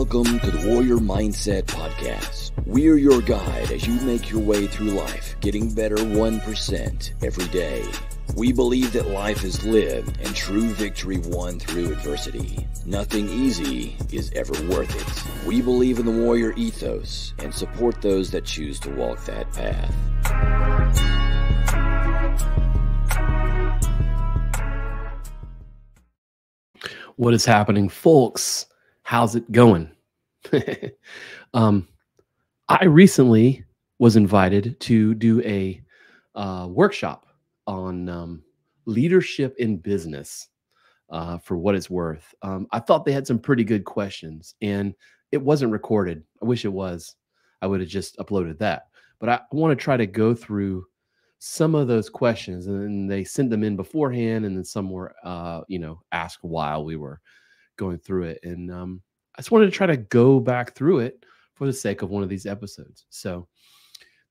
Welcome to the Warrior Mindset Podcast. We're your guide as you make your way through life, getting better 1% every day. We believe that life is lived and true victory won through adversity. Nothing easy is ever worth it. We believe in the warrior ethos and support those that choose to walk that path. What is happening, folks? How's it going? I recently was invited to do a workshop on leadership in business. For what it's worth, I thought they had some pretty good questions, and it wasn't recorded. I wish it was. I would have just uploaded that. But I want to try to go through some of those questions, and then they sent them in beforehand, and then some were, asked while we were going through it. And I just wanted to try to go back through it for the sake of one of these episodes. So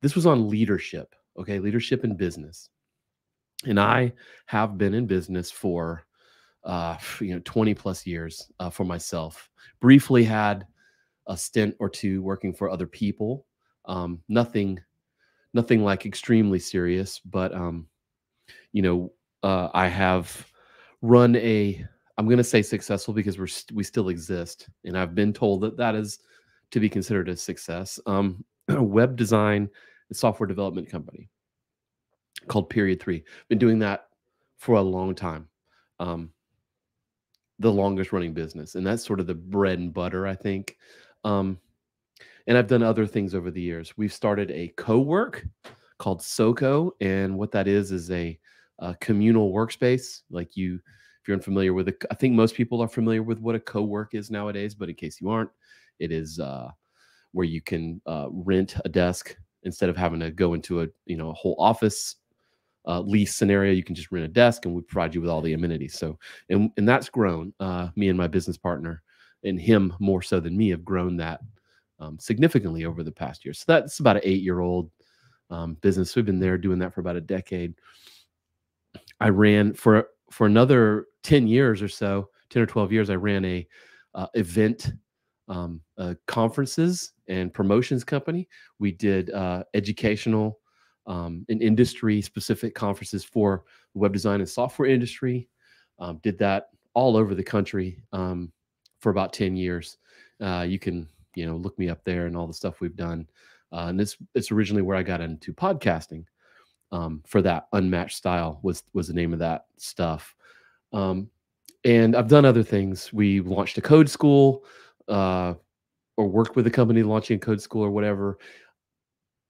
this was on leadership, okay? Leadership in business. And I have been in business for 20 plus years for myself. Briefly had a stint or two working for other people. Nothing like extremely serious, but I have run I'm going to say successful because we still exist, and I've been told that is to be considered a success. A web design and software development company called Period 3. Been doing that for a long time. The longest running business, and that's sort of the bread and butter, I think. And I've done other things over the years. We've started a co-work called SoCo, and what that is a communal workspace. If you're unfamiliar with it, I think most people are familiar with what a co-work is nowadays, but in case you aren't, it is where you can rent a desk instead of having to go into a whole office lease scenario. You can just rent a desk, and we provide you with all the amenities. So, and that's grown. Me and my business partner, and him more so than me, have grown that significantly over the past year. So that's about an 8-year-old business. We've been there doing that for about a decade. I ran for another 10 years or so, 10 or 12 years. I ran a event conferences and promotions company. We did educational and industry specific conferences for the web design and software industry. Did that all over the country for about 10 years. You can look me up there and all the stuff we've done. And it's originally where I got into podcasting. For that Unmatched Style was the name of that stuff. And I've done other things. We launched a code school, or worked with a company launching a code school or whatever.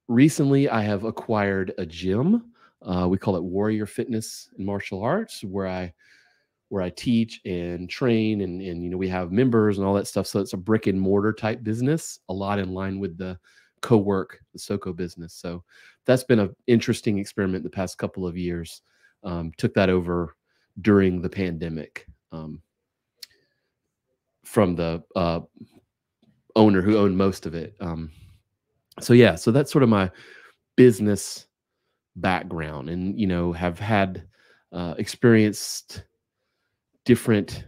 Recently, I have acquired a gym. We call it Warrior Fitness and Martial Arts, where I teach and train, and we have members and all that stuff. So it's a brick and mortar type business, a lot in line with the co-work, the SoCo business. So that's been an interesting experiment the past couple of years. Took that over during the pandemic from the owner who owned most of it. So that's sort of my business background, and have had experienced different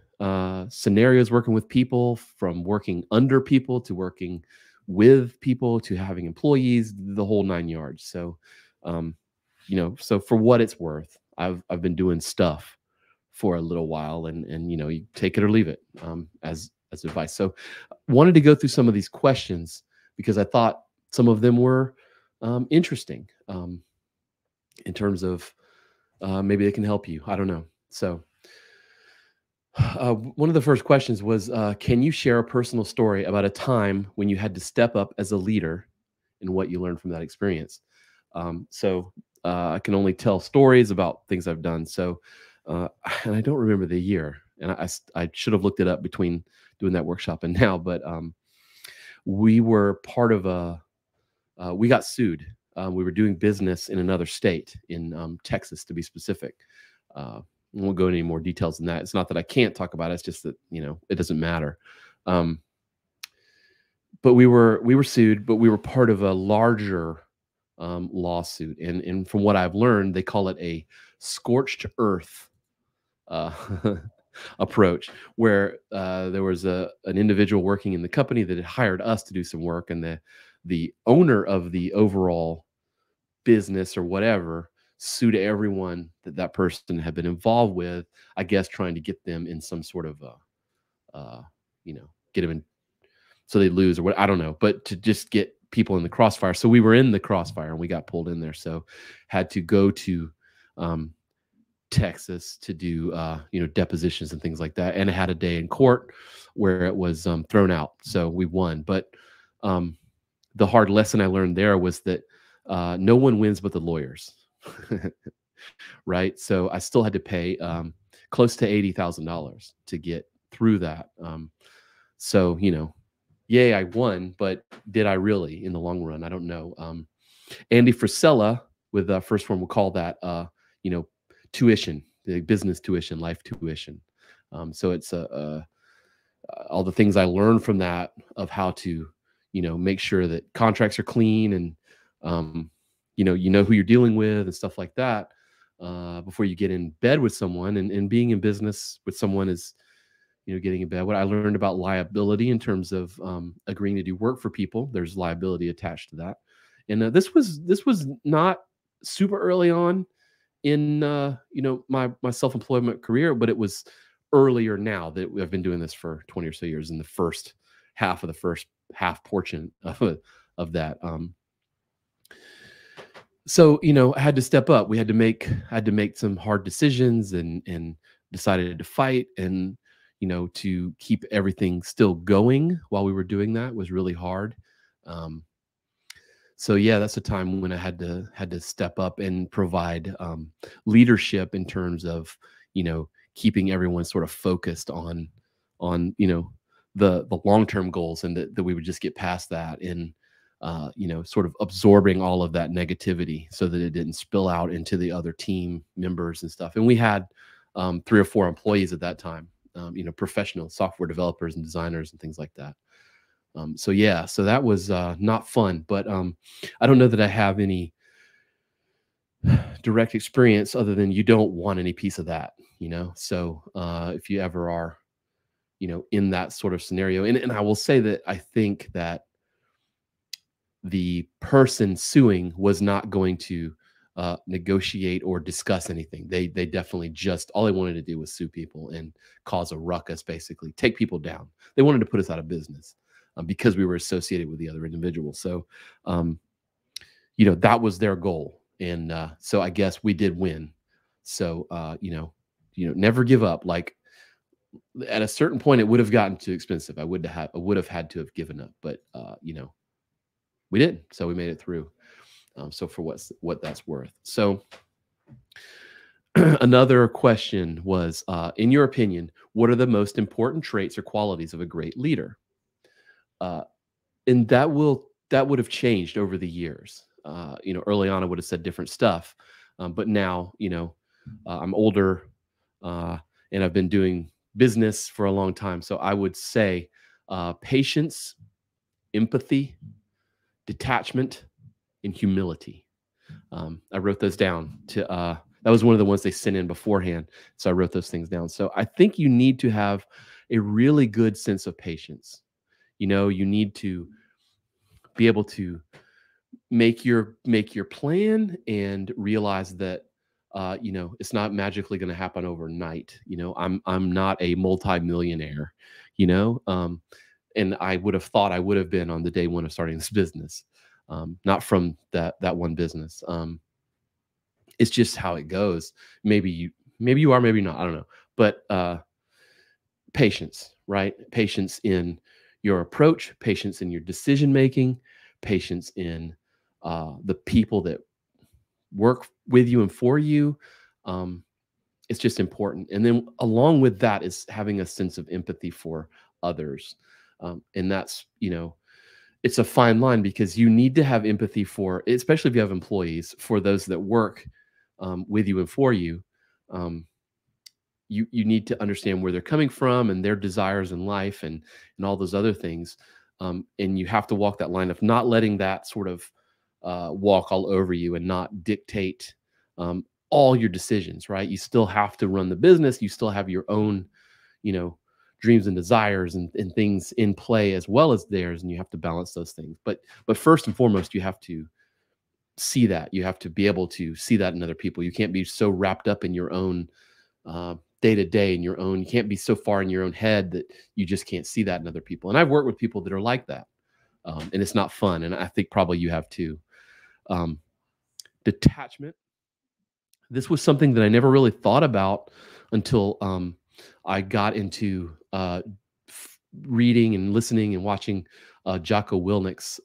scenarios working with people, from working under people to working with people to having employees, the whole 9 yards. So, so for what it's worth, I've been doing stuff for a little while, and you take it or leave it as advice. So, wanted to go through some of these questions because I thought some of them were interesting in terms of maybe they can help you. I don't know. So. One of the first questions was, can you share a personal story about a time when you had to step up as a leader and what you learned from that experience? I can only tell stories about things I've done. So, and I don't remember the year, and I should have looked it up between doing that workshop and now, but we were part of we got sued. We were doing business in another state, in Texas to be specific. I won't go into any more details than that. It's not that I can't talk about it. It's just that, it doesn't matter. But we were sued, but we were part of a larger lawsuit. And from what I've learned, they call it a scorched earth approach where there was an individual working in the company that had hired us to do some work, and the owner of the overall business or whatever sued everyone that that person had been involved with, I guess trying to get them in some sort of get them in so they lose or what, I don't know, but to just get people in the crossfire. So we were in the crossfire and we got pulled in there. So had to go to Texas to do depositions and things like that, and I had a day in court where it was thrown out. So we won, but the hard lesson I learned there was that no one wins but the lawyers, right? So I still had to pay close to $80,000 to get through that. So yay, I won, but did I really in the long run? I don't know. Andy Frisella with First Form will call that tuition, the business tuition, life tuition. So it's all the things I learned from that of how to make sure that contracts are clean and you know who you're dealing with and stuff like that before you get in bed with someone. And being in business with someone is getting in bed. What I learned about liability in terms of agreeing to do work for people, there's liability attached to that. And this was not super early on in my self-employment career, but it was earlier now that I've been doing this for 20 or so years, in the first half portion of that. So I had to step up. We had to make some hard decisions and decided to fight, and to keep everything still going while we were doing that was really hard. So yeah, that's a time when I had to step up and provide leadership in terms of keeping everyone sort of focused on the long-term goals, and that we would just get past that, and sort of absorbing all of that negativity so that it didn't spill out into the other team members and stuff. And we had 3 or 4 employees at that time, professional software developers and designers and things like that. So that was not fun, but I don't know that I have any direct experience other than you don't want any piece of that, So if you ever are, in that sort of scenario, and I will say that I think that the person suing was not going to negotiate or discuss anything. They definitely just, all they wanted to do was sue people and cause a ruckus, basically take people down. They wanted to put us out of business because we were associated with the other individual. So, that was their goal. And so I guess we did win. So, never give up. Like at a certain point, it would have gotten too expensive. I would have had to have given up, but we did. So we made it through. So for what that's worth. So another question was, in your opinion, what are the most important traits or qualities of a great leader? And that would have changed over the years. Early on I would have said different stuff, but now I'm older and I've been doing business for a long time. So I would say patience, empathy, detachment, and humility. I wrote those down that was one of the ones they sent in beforehand. So I wrote those things down. So I think you need to have a really good sense of patience. You need to be able to make your plan and realize that it's not magically going to happen overnight. I'm not a multi-millionaire, and I would have thought I would have been on the day one of starting this business. Not from that one business. It's just how it goes. Maybe you are, maybe not. I don't know. But patience, right? Patience in your approach, patience in your decision making, patience in the people that work with you and for you. It's just important. And then along with that is having a sense of empathy for others. And that's, it's a fine line, because you need to have empathy for, especially if you have employees, for those that work with you and for you. You need to understand where they're coming from and their desires in life and all those other things. And you have to walk that line of not letting that sort of walk all over you and not dictate all your decisions, right? You still have to run the business. You still have your own, you know, dreams and desires and things in play as well as theirs. And you have to balance those things. But first and foremost, you have to see that. You have to be able to see that in other people. You can't be so wrapped up in your own day to day in your own. You can't be so far in your own head that you just can't see that in other people. And I've worked with people that are like that, and it's not fun. And I think probably you have too. Um, Detachment. This was something that I never really thought about until I got into reading and listening and watching Jocko Willnick's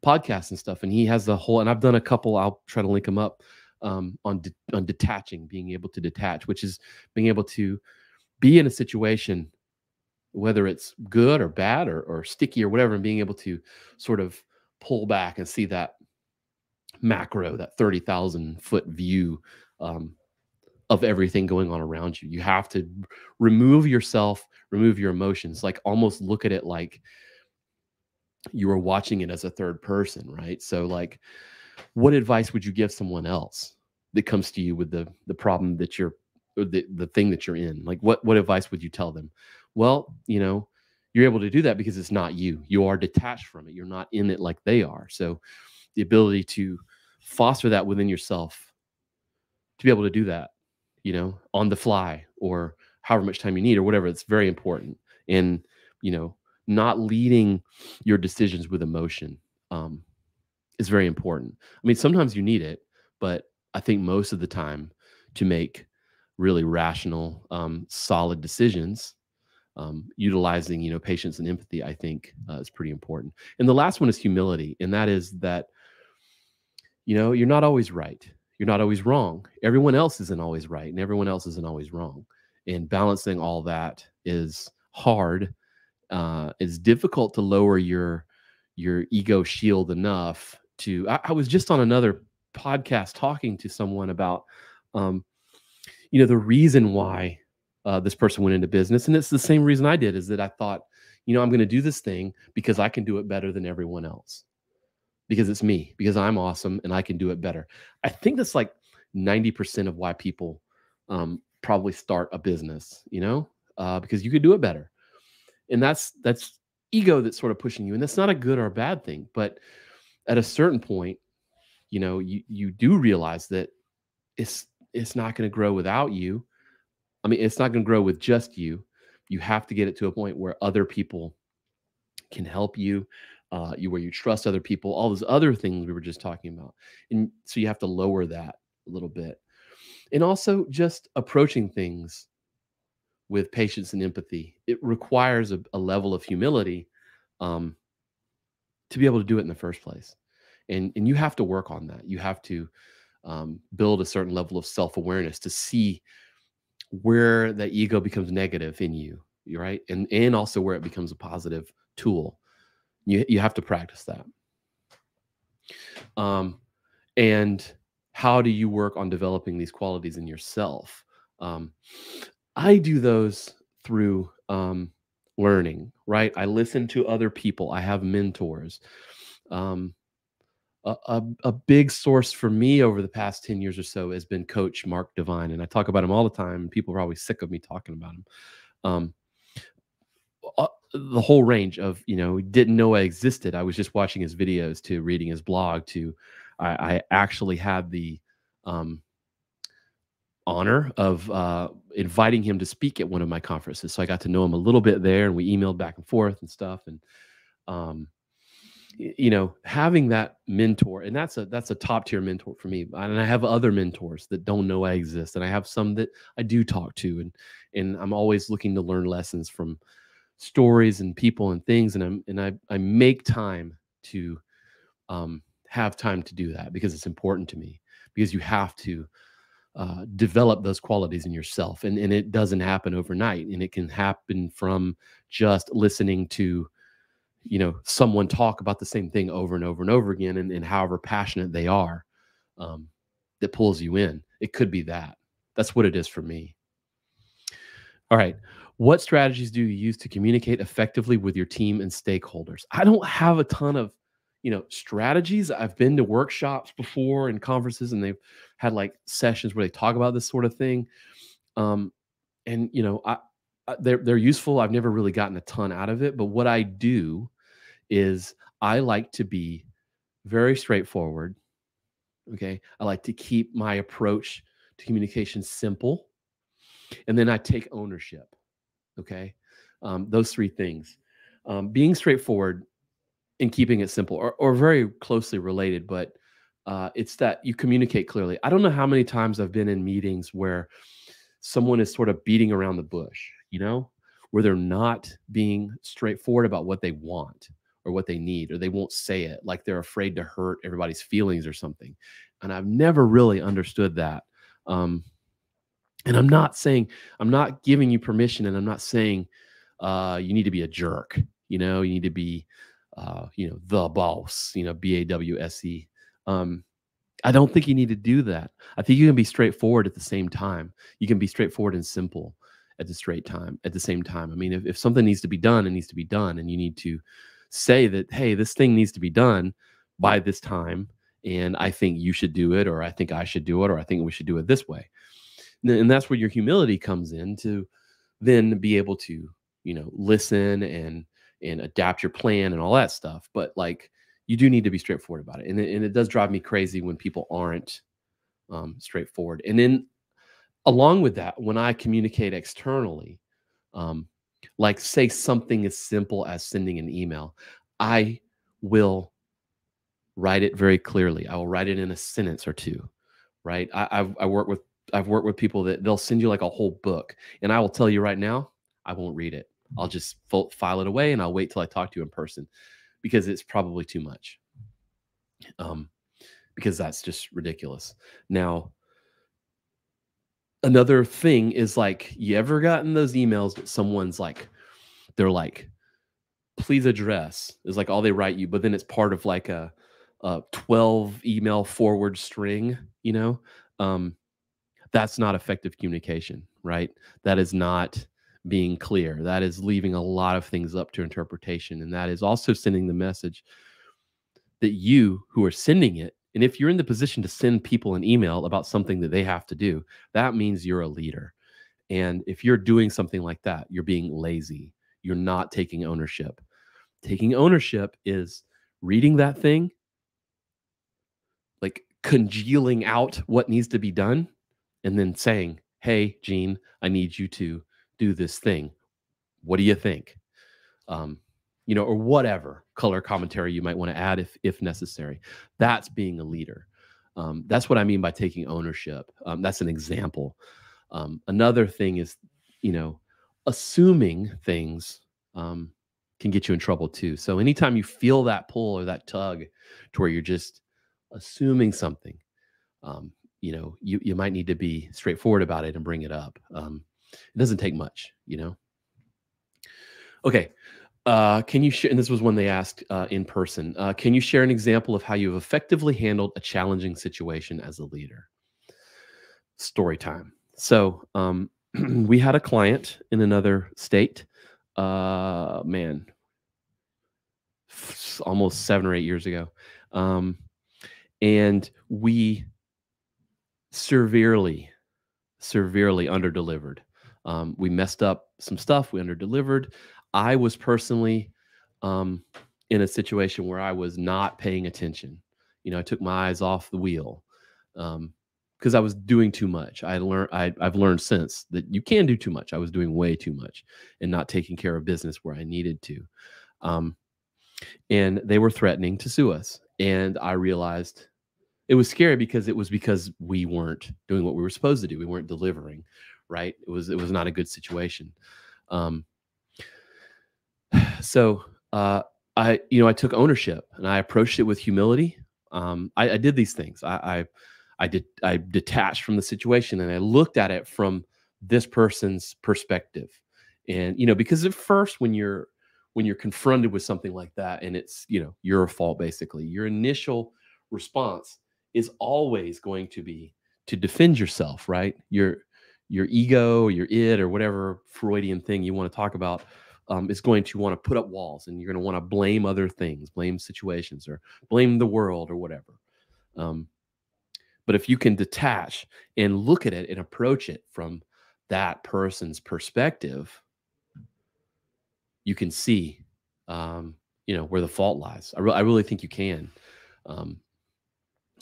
podcasts and stuff. And he has the whole, and I've done a couple, I'll try to link them up on detaching, being able to detach, which is being able to be in a situation, whether it's good or bad or sticky or whatever, and being able to sort of pull back and see that macro, that 30,000-foot view of everything going on around you. You have to remove yourself, remove your emotions, like almost look at it like you are watching it as a third person, right? So like, what advice would you give someone else that comes to you with the problem that you're, or the thing that you're in? Like what advice would you tell them? Well, you know, you're able to do that because it's not you. You are detached from it. You're not in it like they are. So the ability to foster that within yourself, to be able to do that, you know, on the fly or however much time you need or whatever, it's very important. And, you know, not leading your decisions with emotion is very important. I mean, sometimes you need it, but I think most of the time to make really rational, solid decisions, utilizing, you know, patience and empathy, I think is pretty important. And the last one is humility. And that is that, you know, you're not always right. You're not always wrong. Everyone else isn't always right and everyone else isn't always wrong. And balancing all that is hard. It's difficult to lower your ego shield enough to. I was just on another podcast talking to someone about, you know, the reason why this person went into business, and it's the same reason I did. Is that I thought, you know, I'm going to do this thing because I can do it better than everyone else, because it's me, because I'm awesome and I can do it better. I think that's like 90% of why people probably start a business, you know, because you could do it better. And that's ego that's sort of pushing you. And that's not a good or a bad thing. But at a certain point, you know, you do realize that it's not going to grow without you. I mean, it's not going to grow with just you. You have to get it to a point where other people can help you, where you trust other people, all those other things we were just talking about. And so you have to lower that a little bit. And also just approaching things with patience and empathy. It requires a level of humility um, to be able to do it in the first place. And you have to work on that. You have to build a certain level of self-awareness to see where the ego becomes negative in you, right? And also where it becomes a positive tool. You have to practice that. And how do you work on developing these qualities in yourself? I do those through learning, right? I listen to other people. I have mentors. A big source for me over the past 10 years or so has been Coach Mark Divine. And I talk about him all the time. And people are probably sick of me talking about him. The whole range of, you know, didn't know I existed. I was just watching his videos to reading his blog to I actually had the honor of inviting him to speak at one of my conferences. So I got to know him a little bit there and we emailed back and forth and stuff. And, you know, having that mentor, and that's a top tier mentor for me. And I have other mentors that don't know I exist. And I have some that I do talk to, and I'm always looking to learn lessons from stories and people and things. And I make time to have time to do that because it's important to me, because you have to develop those qualities in yourself. And it doesn't happen overnight. And it can happen from just listening to, you know, someone talk about the same thing over and over and over again. And however passionate they are, that pulls you in. It could be that. That's what it is for me. All right. What strategies do you use to communicate effectively with your team and stakeholders? I don't have a ton of strategies. I've been to workshops before and conferences, and they've had like sessions where they talk about this sort of thing. Um, and they're useful. I've never really gotten a ton out of it, but what I do is I like to be very straightforward. Okay, I like to keep my approach to communication simple, and then I take ownership. Okay, those three things, being straightforward and keeping it simple, or very closely related, but it's that you communicate clearly. I don't know how many times I've been in meetings where someone is sort of beating around the bush, where they're not being straightforward about what they want or what they need, or they won't say it, like they're afraid to hurt everybody's feelings or something. And I've never really understood that. Um, and I'm not giving you permission, and I'm not saying you need to be a jerk. You need to be, the boss. BAWSE. I don't think you need to do that. I think you can be straightforward at the same time. You can be straightforward and simple at the same time. I mean, if something needs to be done, it needs to be done, and you need to say that, hey, this thing needs to be done by this time, and I think you should do it, or I think I should do it, or I think we should do it this way. And that's where your humility comes in, to then be able to, listen and adapt your plan and all that stuff. But like, you do need to be straightforward about it. And it does drive me crazy when people aren't straightforward. And then along with that, when I communicate externally, um, like say something as simple as sending an email, I will write it very clearly. I will write it in a sentence or two, right? I've worked with people that they'll send you like a whole book, and I will tell you right now, I won't read it. I'll just file it away, and I'll wait till I talk to you in person, because it's probably too much. Because that's just ridiculous. Now, another thing is, like, you ever gotten those emails that someone's like, they're like, please address is like all they write you, but then it's part of like a 12 email forward string, um, that's not effective communication, right? That is not being clear. That is leaving a lot of things up to interpretation. And that is also sending the message that you who are sending it, and if you're in the position to send people an email about something that they have to do, that means you're a leader. And if you're doing something like that, you're being lazy. You're not taking ownership. Taking ownership is reading that thing, like congealing out what needs to be done, and then saying, hey, Gene, I need you to do this thing. What do you think? Or whatever color commentary you might want to add if necessary. That's being a leader. That's what I mean by taking ownership. That's an example. Another thing is, assuming things can get you in trouble too. So anytime you feel that pull or that tug to where you're just assuming something, you might need to be straightforward about it and bring it up. It doesn't take much. Okay. Can you share, and this was one they asked in person, can you share an example of how you've effectively handled a challenging situation as a leader? Story time. So we had a client in another state, almost 7 or 8 years ago. And we severely underdelivered. We messed up some stuff. We underdelivered. I was personally in a situation where I was not paying attention. I took my eyes off the wheel because I was doing too much. I've learned since that you can do too much. I was doing way too much and not taking care of business where I needed to. And they were threatening to sue us. And I realized it was scary because we weren't doing what we were supposed to do. We weren't delivering, right? It was not a good situation. So I took ownership and I approached it with humility. I did these things. I detached from the situation and I looked at it from this person's perspective. And, because at first when you're confronted with something like that and it's, your fault, basically, your initial response is always going to be to defend yourself, right? Your ego, your id, or whatever Freudian thing you want to talk about, is going to want to put up walls, and you're going to want to blame other things, blame situations, or blame the world or whatever. Um, but if you can detach and look at it and approach it from that person's perspective, you can see, where the fault lies. I really think you can. Um,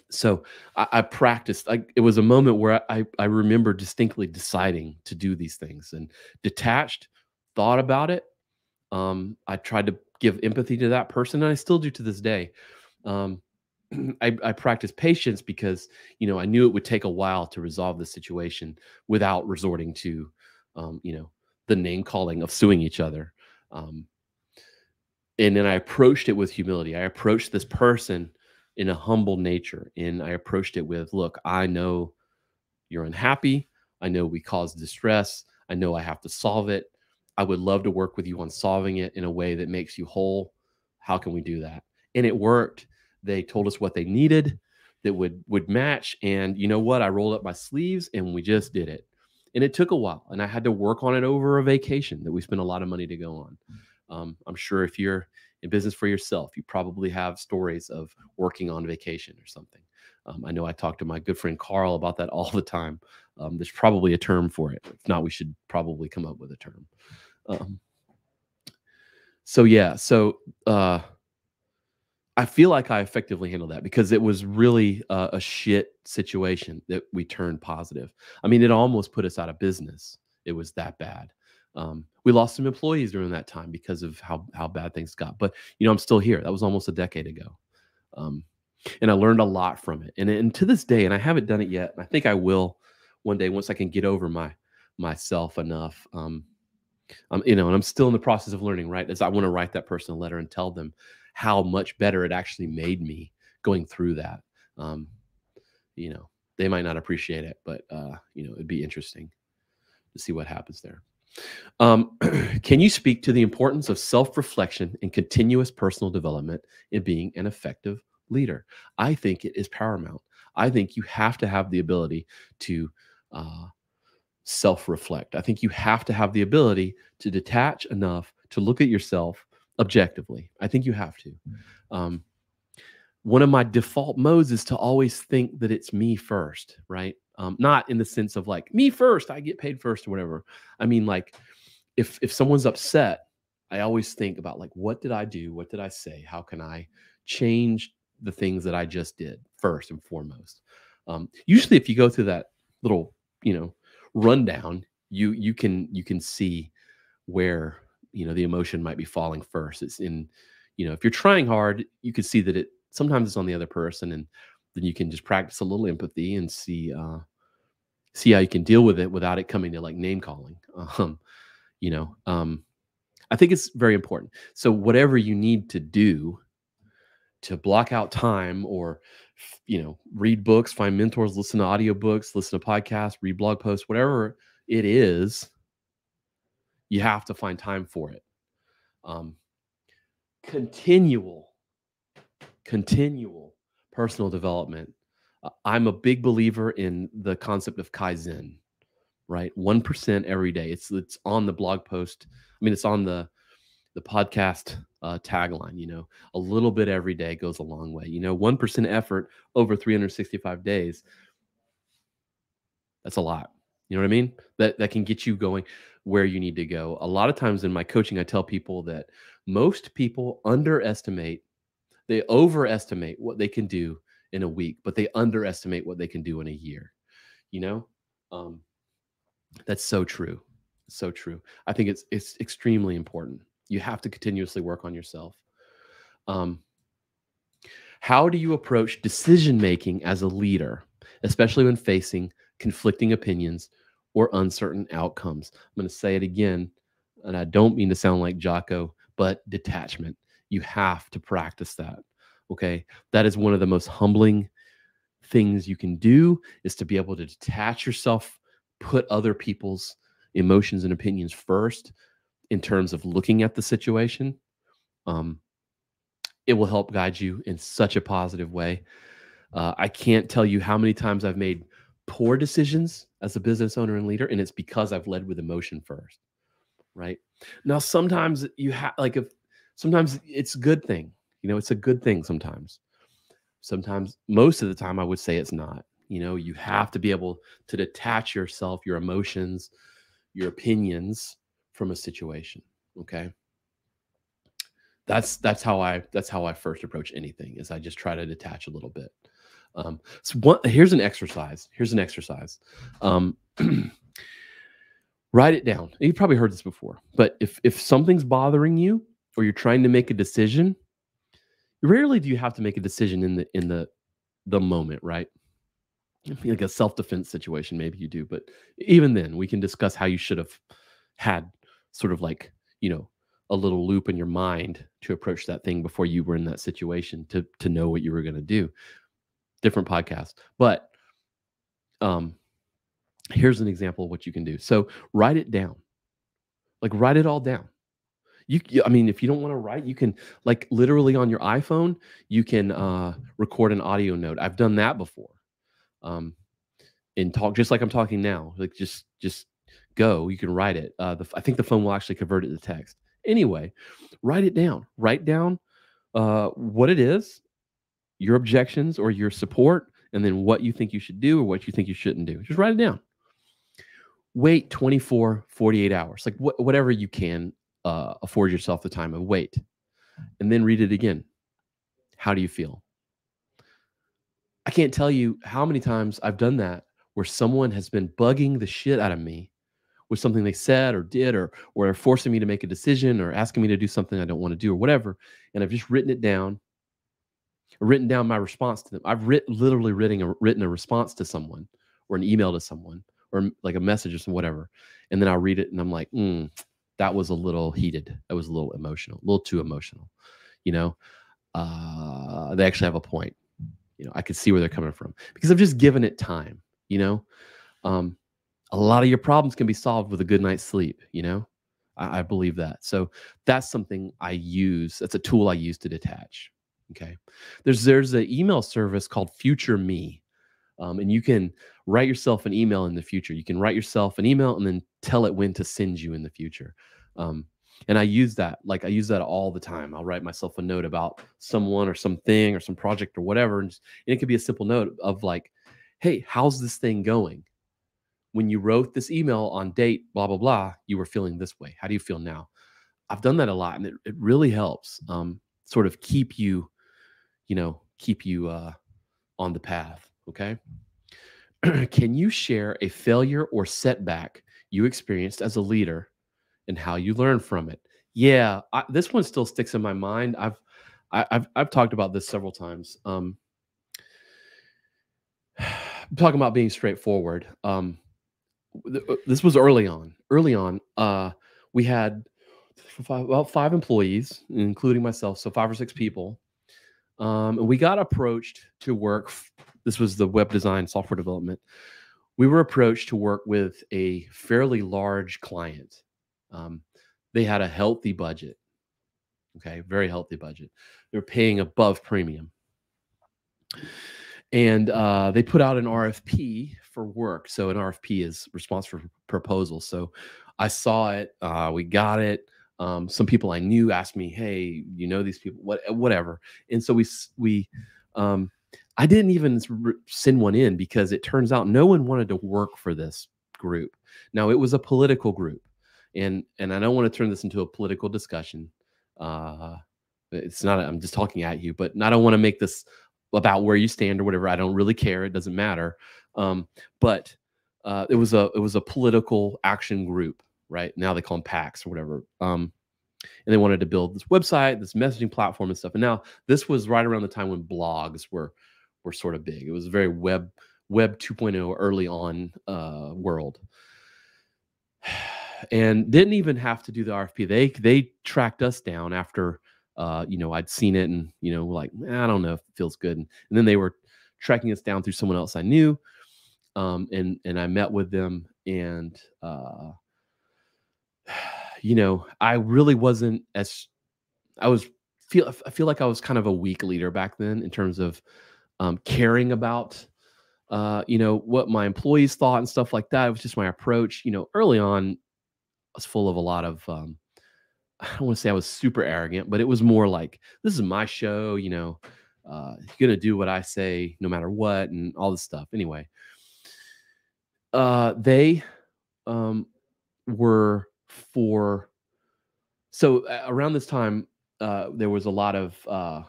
so I practiced. It was a moment where I remember distinctly deciding to do these things and detached, thought about it. I tried to give empathy to that person, and I still do to this day. Um, I practiced patience because I knew it would take a while to resolve the situation without resorting to, um, you know, the name calling of suing each other. Um, and then I approached it with humility. I approached this person in a humble nature, and I approached it with, look, I know you're unhappy. I know we caused distress. I know I have to solve it. I would love to work with you on solving it in a way that makes you whole. How can we do that? And it worked. They told us what they needed that would match. And you know what? I rolled up my sleeves and we just did it. And it took a while. And I had to work on it over a vacation that we spent a lot of money to go on. I'm sure if you're in business for yourself, you probably have stories of working on vacation or something. I know I talk to my good friend Carl about that all the time. There's probably a term for it. If not, we should probably come up with a term. Um, so I feel like I effectively handled that because it was really a shit situation that we turned positive. I mean, it almost put us out of business. It was that bad. We lost some employees during that time because of how bad things got. But I'm still here. That was almost a decade ago. Um, and I learned a lot from it. And to this day, and I haven't done it yet, and I think I will one day once I can get over myself enough. And I'm still in the process of learning, right? As I want to write that person a letter and tell them how much better it actually made me going through that. Um, you know, they might not appreciate it, but it'd be interesting to see what happens there. Can you speak to the importance of self-reflection and continuous personal development in being an effective leader? I think it is paramount. I think you have to have the ability to uh, self-reflect. I think you have to have the ability to detach enough to look at yourself objectively. I think you have to. Um, One of my default modes is to always think that it's me first, right? Not in the sense of like me first, I get paid first or whatever. I mean, like if someone's upset, I always think about like, what did I do? What did I say? How can I change the things that I just did first and foremost? Usually, if you go through that little, rundown, you can see where the emotion might be falling first. It's in, if you're trying hard, you could see that it sometimes it's on the other person, and then you can just practice a little empathy and see how you can deal with it without it coming to like name calling. You know, I think it's very important. So whatever you need to do to block out time or, read books, find mentors, listen to audiobooks, listen to podcasts, read blog posts, whatever it is, you have to find time for it. Um, continual, continual personal development. I'm a big believer in the concept of Kaizen, right? 1% every day. It's on the blog post. I mean, it's on the podcast tagline. A little bit every day goes a long way. 1% effort over 365 days. That's a lot. You know what I mean? That can get you going where you need to go. A lot of times in my coaching, I tell people that most people they overestimate what they can do in a week, but they underestimate what they can do in a year. You know, um, that's so true. So true. I think it's extremely important. You have to continuously work on yourself. Um, how do you approach decision making as a leader, especially when facing conflicting opinions or uncertain outcomes? I'm going to say it again, and I don't mean to sound like Jocko, but detachment. You have to practice that. Okay. That is one of the most humbling things you can do, is to be able to detach yourself, put other people's emotions and opinions first in terms of looking at the situation. Um, it will help guide you in such a positive way. I can't tell you how many times I've made poor decisions as a business owner and leader, and it's because I've led with emotion first. right? Now, sometimes you have like if sometimes it's a good thing, it's a good thing sometimes. Sometimes, most of the time, I would say it's not. You have to be able to detach yourself, your emotions, your opinions from a situation. Okay, that's how I first approach anything. Is I just try to detach a little bit. Here's an exercise. Um, Write it down. You've probably heard this before, but if something's bothering you or you're trying to make a decision, rarely do you have to make a decision in the moment, right? Like a self-defense situation, maybe you do, but even then, we can discuss how you should have had sort of like, a little loop in your mind to approach that thing before you were in that situation to know what you were going to do. Different podcast. But um here's an example of what you can do. So write it down. Like write it all down. I mean, if you don't want to write, you can like literally on your iPhone, you can record an audio note. I've done that before. Um, and talk just like I'm talking now. Like just go. You can write it. I think the phone will actually convert it to text. Anyway, write it down. Write down what it is, your objections or your support, and then what you think you should do or what you think you shouldn't do. Just write it down. Wait 24, 48 hours, like whatever you can afford yourself the time of wait, and then read it again. How do you feel? I can't tell you how many times I've done that where someone has been bugging the shit out of me with something they said or did, or forcing me to make a decision or asking me to do something I don't want to do or whatever. And I've just written it down, written down my response to them. I've literally written a response to someone or an email to someone or like a message or some whatever. And then I'll read it and I'm like, that was a little heated. That was a little emotional, a little too emotional. They actually have a point. I could see where they're coming from because I've just given it time. A lot of your problems can be solved with a good night's sleep. I believe that. So that's something I use. That's a tool I use to detach. Okay. There's an email service called Future Me. And you can write yourself an email in the future. You can write yourself an email and then tell it when to send you in the future. And I use that. Like I use that all the time. I'll write myself a note about someone or something or some project or whatever. And it could be a simple note of like, hey, how's this thing going? When you wrote this email on date, blah, blah, blah, you were feeling this way. How do you feel now? I've done that a lot and it really helps sort of keep you on the path. Okay. Can you share a failure or setback you experienced as a leader and how you learned from it? Yeah, this one still sticks in my mind. I've talked about this several times. I'm talking about being straightforward. This was early on. We had five employees, including myself, so 5 or 6 people. And we got approached to work. This was the web design software development. We were approached to work with a fairly large client. They had a healthy budget. Okay, very healthy budget. They were paying above premium. And they put out an RFP for work. So an RFP is response for proposal. So I saw it. We got it. Some people I knew asked me, "Hey, you know these people? Whatever." And so I didn't even send one in because it turns out no one wanted to work for this group. Now it was a political group, and I don't want to turn this into a political discussion. It's not. I'm just talking at you, but I don't want to make this about where you stand or whatever. I don't really care. It doesn't matter. But it was a political action group, right? Now they call them PACs or whatever. And they wanted to build this website, this messaging platform and stuff. And now this was right around the time when blogs were sort of big. It was a very web 2.0 early on world. And didn't even have to do the RFP. They tracked us down after I'd seen it and like I don't know if it feels good. And then they were tracking us down through someone else I knew. And I met with them and I really wasn't as I feel like I was kind of a weak leader back then in terms of caring about what my employees thought and stuff like that. It was just my approach. Early on, was full of a lot of, I don't want to say I was super arrogant, but it was more like, this is my show, you're gonna do what I say no matter what, and all this stuff. Anyway, they um, were for so around this time, there was a lot of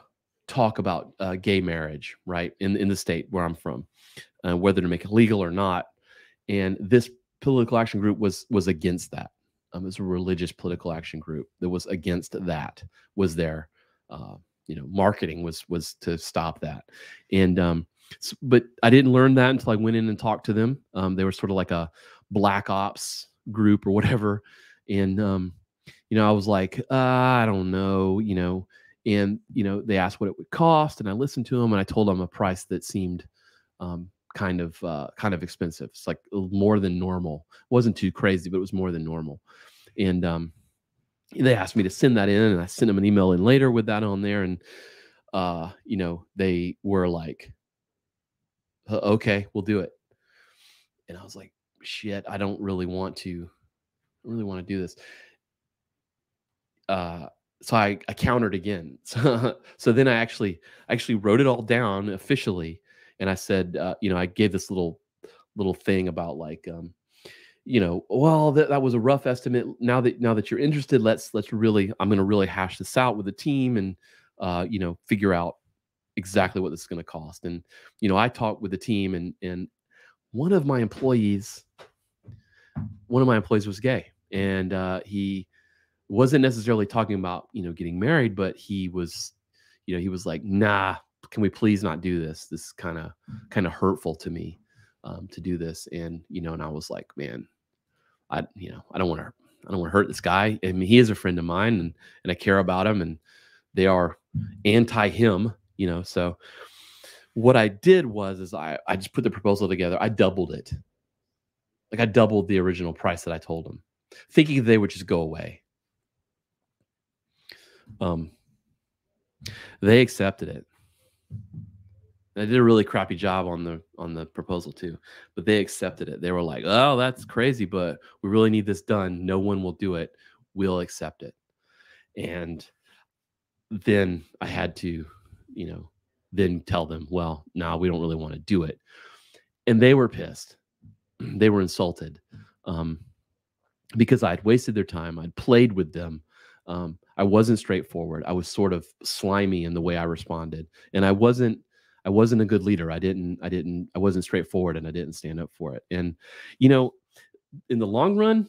talk about gay marriage, right, in the state where I'm from, whether to make it legal or not. And this political action group was against that. It was a religious political action group that was against that. Was their marketing was to stop that. And but I didn't learn that until I went in and talked to them. They were sort of like a black ops group or whatever. And I was like, I don't know, and they asked what it would cost, and I listened to them, and I told them a price that seemed kind of expensive. It's like more than normal. It wasn't too crazy, but it was more than normal. And they asked me to send that in, and I sent them an email in later with that on there. And they were like, okay, we'll do it. And I was like, shit, I don't really want to do this. So I countered again. So then I actually wrote it all down officially, and I said, I gave this little thing about like, well, that was a rough estimate. Now that you're interested, let's really, I'm going to really hash this out with the team and figure out exactly what this is going to cost. And I talked with the team, and one of my employees was gay, and he wasn't necessarily talking about getting married, but he was like, nah, can we please not do this? This is kind of hurtful to me to do this. And and I was like, man, I don't want to hurt this guy. I mean, he is a friend of mine, and I care about him, and they are anti him, so what I did is I just put the proposal together. I doubled it. Like, I doubled the original price that I told them, thinking they would just go away. They accepted it. And I did a really crappy job on the proposal too, but they accepted it. They were like, "Oh, that's crazy, but we really need this done. No one will do it. We'll accept it." And then I had to, then tell them, "Well, no, we don't really want to do it." And they were pissed. They were insulted because I'd wasted their time. I'd played with them. I wasn't straightforward. I was sort of slimy in the way I responded, and I wasn't a good leader. I wasn't straightforward, and I didn't stand up for it. And in the long run,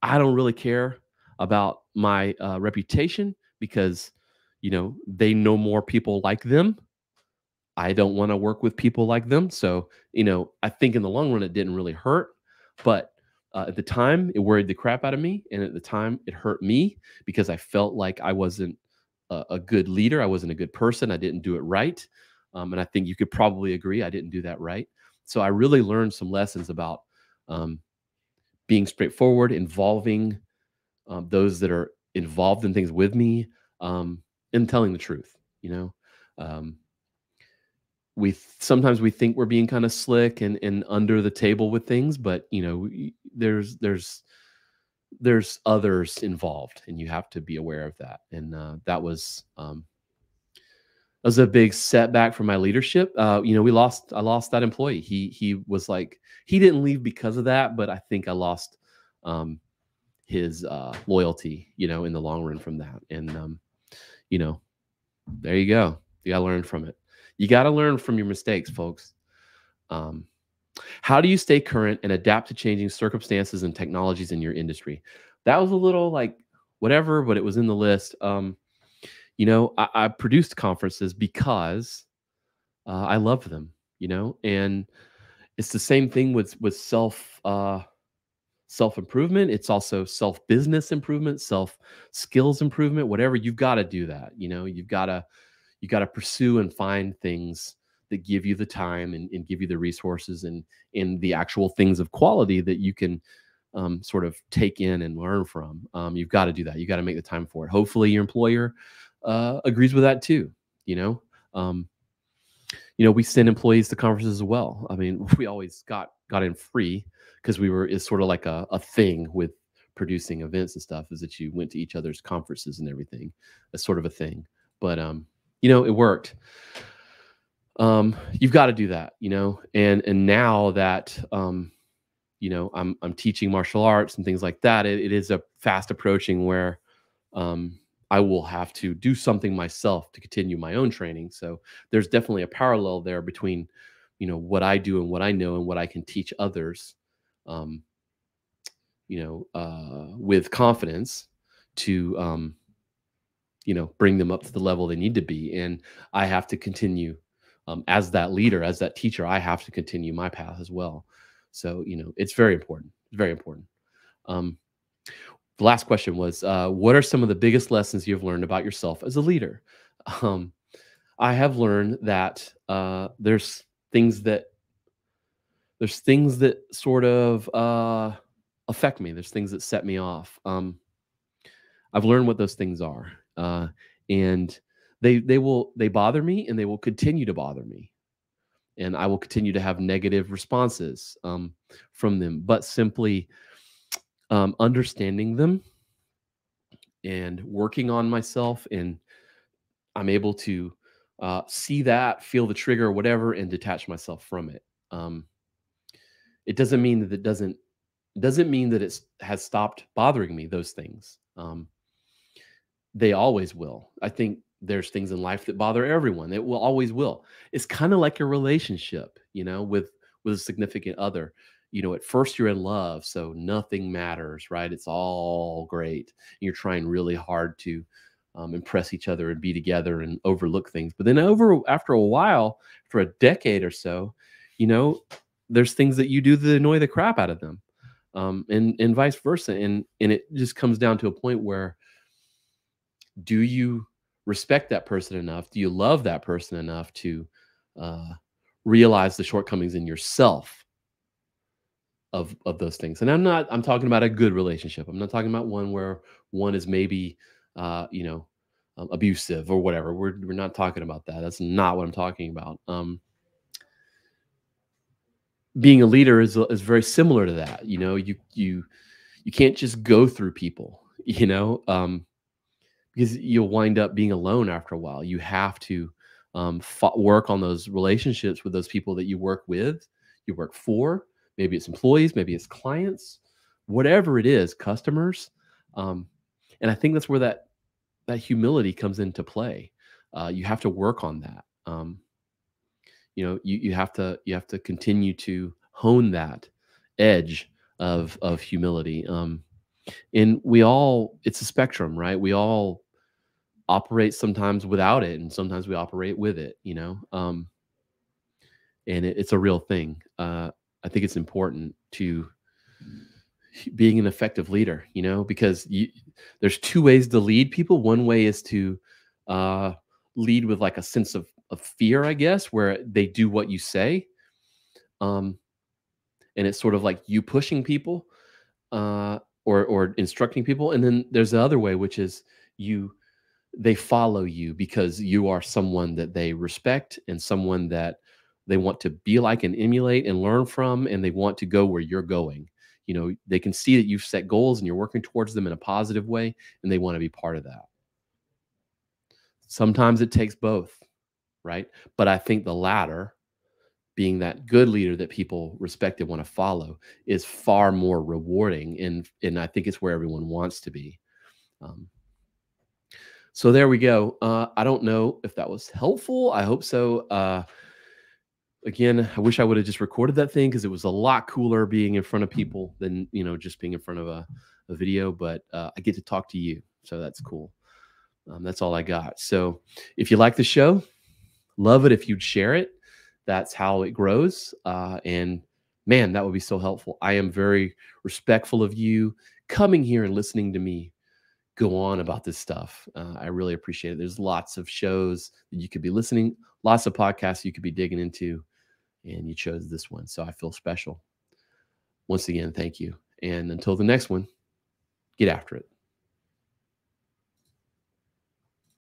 I don't really care about my reputation, because they know more people like them. I don't want to work with people like them. So I think in the long run it didn't really hurt, but at the time, it worried the crap out of me, and at the time, it hurt me because I felt like I wasn't a good leader. I wasn't a good person. I didn't do it right, and I think you could probably agree I didn't do that right. So I really learned some lessons about being straightforward, involving those that are involved in things with me, and telling the truth. Um, sometimes we think we're being kind of slick and under the table with things, but there's others involved, and you have to be aware of that. And that was a big setback for my leadership. I lost that employee. He was like, he didn't leave because of that, but I think I lost his loyalty, in the long run from that. And there you go. You gotta learn from it. You got to learn from your mistakes, folks. How do you stay current and adapt to changing circumstances and technologies in your industry? That was a little like whatever, but it was in the list. I produced conferences because I love them, and it's the same thing with self improvement. It's also self business improvement, self skills improvement. Whatever, you've got to do that. You got to pursue and find things that give you the time and give you the resources and the actual things of quality that you can sort of take in and learn from. You've got to do that. You got to make the time for it. Hopefully your employer agrees with that too. We send employees to conferences as well. I mean, we always got in free because it's sort of like a thing with producing events and stuff is that you went to each other's conferences and everything. That's sort of a thing. But it worked. You've got to do that, and now that I'm teaching martial arts and things like that, it is a fast approaching where I will have to do something myself to continue my own training. So there's definitely a parallel there between, what I do and what I know and what I can teach others, um, with confidence to, bring them up to the level they need to be. And I have to continue, as that leader, as that teacher, I have to continue my path as well. So, it's very important. It's very important. Um, the last question was, what are some of the biggest lessons you've learned about yourself as a leader? Um, I have learned that there's things that sort of affect me. There's things that set me off. I've learned what those things are, and they bother me, and they will continue to bother me, and I will continue to have negative responses from them. But simply understanding them and working on myself, and I'm able to see that, feel the trigger, or whatever, and detach myself from it. It doesn't mean that doesn't mean that it has stopped bothering me. Those things, they always will. I think there's things in life that bother everyone. It will always will. It's kind of like a relationship, with a significant other. At first you're in love, so nothing matters, right? It's all great. You're trying really hard to impress each other and be together and overlook things. But then after a while, for a decade or so, there's things that you do that annoy the crap out of them, and vice versa. And it just comes down to a point where, do you respect that person enough? Do you love that person enough to realize the shortcomings in yourself of those things? And I'm talking about a good relationship. I'm not talking about one where one is maybe abusive or whatever. We're not talking about that. That's not what I'm talking about. Being a leader is very similar to that. You can't just go through people, because you'll wind up being alone after a while. You have to work on those relationships with those people that you work with, you work for. Maybe it's employees, maybe it's clients, whatever it is, customers. And I think that's where that humility comes into play. You have to work on that. You have to continue to hone that edge of humility. And it's a spectrum, right? We all operate sometimes without it, and sometimes we operate with it, and it's a real thing. I think it's important to being an effective leader, because there's two ways to lead people. One way is to lead with like a sense of fear, I guess, where they do what you say. And it's sort of like you pushing people, or instructing people. And then there's the other way, which is they follow you because you are someone that they respect, and someone that they want to be like and emulate and learn from, and they want to go where you're going. They can see that you've set goals and you're working towards them in a positive way, and they want to be part of that. Sometimes it takes both, right? But I think the latter, being that good leader that people respect and want to follow, is far more rewarding, and I think it's where everyone wants to be. So there we go. I don't know if that was helpful. I hope so. Again, I wish I would have just recorded that thing, because it was a lot cooler being in front of people than just being in front of a video. But I get to talk to you, so that's cool. That's all I got. So if you like the show, love it if you'd share it. That's how it grows. And man, that would be so helpful. I am very respectful of you coming here and listening to me go on about this stuff. I really appreciate it. There's lots of shows that you could be listening, lots of podcasts you could be digging into, and you chose this one. So I feel special. Once again, thank you. And until the next one, get after it.